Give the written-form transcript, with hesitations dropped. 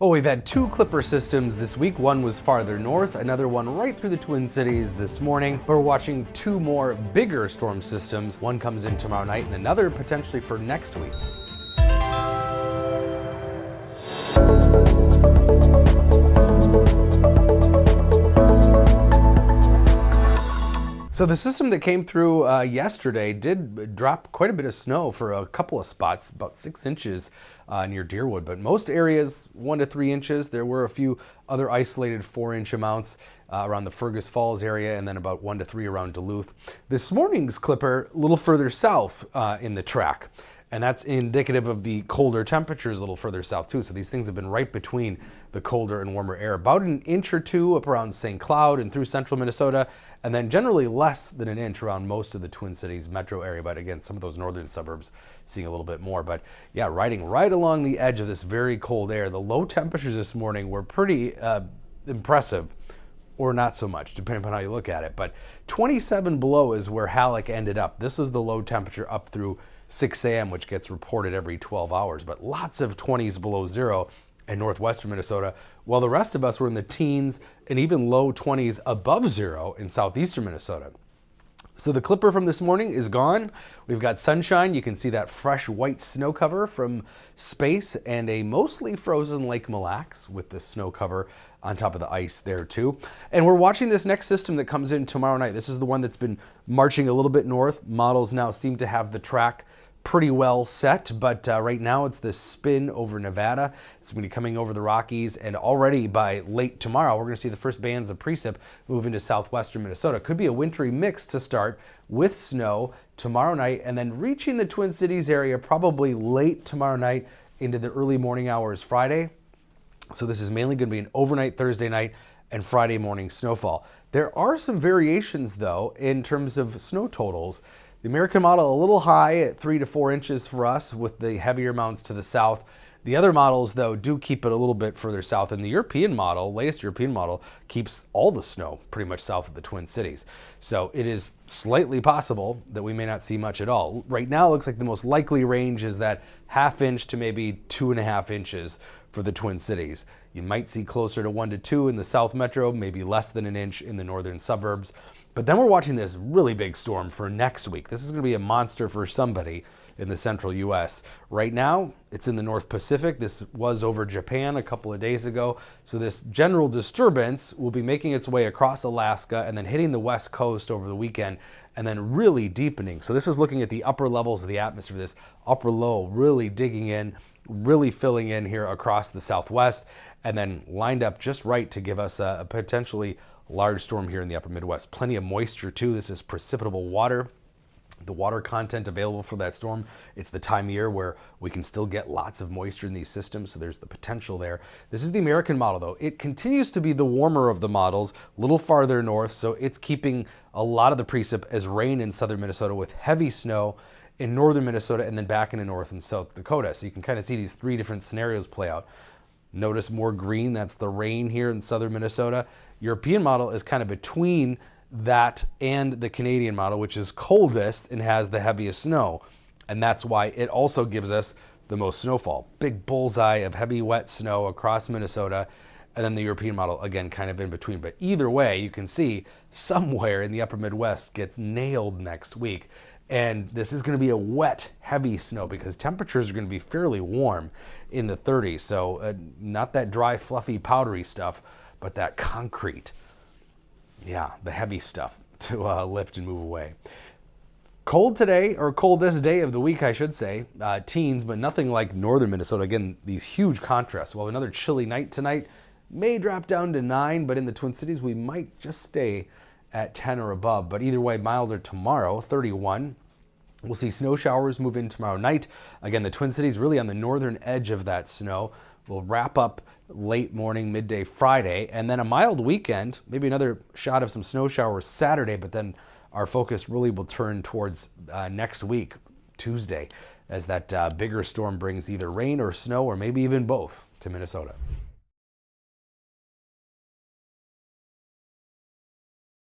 Well, we've had two clipper systems this week. One was farther north, another one right through the Twin Cities this morning. But we're watching two more bigger storm systems. One comes in tomorrow night and another potentially for next week. So the system that came through yesterday did drop quite a bit of snow for a couple of spots, about 6 inches near Deerwood, but most areas 1 to 3 inches. There were a few other isolated 4-inch amounts around the Fergus Falls area, and then about 1 to 3 around Duluth. This morning's clipper a little further south in the track. And that's indicative of the colder temperatures a little further south too. So these things have been right between the colder and warmer air. About an inch or two up around St. Cloud and through central Minnesota, and then generally less than an inch around most of the Twin Cities metro area. But again, some of those northern suburbs seeing a little bit more. But yeah, riding right along the edge of this very cold air. The low temperatures this morning were pretty impressive. Or not so much, depending on how you look at it. But 27 below is where Halleck ended up. This was the low temperature up through 6 a.m., which gets reported every 12 hours, but lots of 20s below zero in northwestern Minnesota, while the rest of us were in the teens and even low 20s above zero in southeastern Minnesota. So the clipper from this morning is gone. We've got sunshine. You can see that fresh white snow cover from space and a mostly frozen Lake Mille Lacs with the snow cover on top of the ice there too. And we're watching this next system that comes in tomorrow night. This is the one that's been marching a little bit north. Models now seem to have the track pretty well set, but right now it's this spin over Nevada. It's going to be coming over the Rockies, and already by late tomorrow we're going to see the first bands of precip move into southwestern Minnesota. Could be a wintry mix to start with snow tomorrow night, and then reaching the Twin Cities area probably late tomorrow night into the early morning hours Friday. So this is mainly going to be an overnight Thursday night and Friday morning snowfall. There are some variations though in terms of snow totals. The American model a little high at 3 to 4 inches for us with the heavier amounts to the south. The other models though do keep it a little bit further south, and the European model, latest European model, keeps all the snow pretty much south of the Twin Cities. So it is slightly possible that we may not see much at all. Right now it looks like the most likely range is that 1/2 inch to maybe 2.5 inches for the Twin Cities. You might see closer to 1 to 2 in the South Metro, maybe less than an inch in the northern suburbs. But then we're watching this really big storm for next week. This is going to be a monster for somebody in the central U.S. Right now, it's in the North Pacific. This was over Japan a couple of days ago. So this general disturbance will be making its way across Alaska and then hitting the west coast over the weekend and then really deepening. So this is looking at the upper levels of the atmosphere, this upper low really digging in, really filling in here across the southwest, and then lined up just right to give us a potentially large storm here in the upper Midwest. Plenty of moisture too. This is precipitable water. The water content available for that storm, it's the time of year where we can still get lots of moisture in these systems, so there's the potential there. This is the American model though. It continues to be the warmer of the models, a little farther north, so it's keeping a lot of the precip as rain in southern Minnesota with heavy snow in northern Minnesota and then back into North and South Dakota. So you can kind of see these 3 different scenarios play out. Notice more green, that's the rain here in southern Minnesota. European model is kind of between that and the Canadian model, which is coldest and has the heaviest snow. And that's why it also gives us the most snowfall. Big bullseye of heavy wet snow across Minnesota. And then the European model, again, kind of in between. But either way, you can see somewhere in the upper Midwest gets nailed next week. And this is going to be a wet, heavy snow because temperatures are going to be fairly warm in the 30s. So not that dry, fluffy, powdery stuff, but that concrete. Yeah, the heavy stuff to lift and move away. Cold today, or coldest day of the week, I should say, teens, but nothing like northern Minnesota. Again, these huge contrasts. We'll have another chilly night tonight. May drop down to 9, but in the Twin Cities, we might just stay at 10 or above. But either way, milder tomorrow, 31. We'll see snow showers move in tomorrow night. Again, the Twin Cities really on the northern edge of that snow. We'll wrap up late morning, midday Friday, and then a mild weekend, maybe another shot of some snow showers Saturday, but then our focus really will turn towards next week, Tuesday, as that bigger storm brings either rain or snow or maybe even both to Minnesota.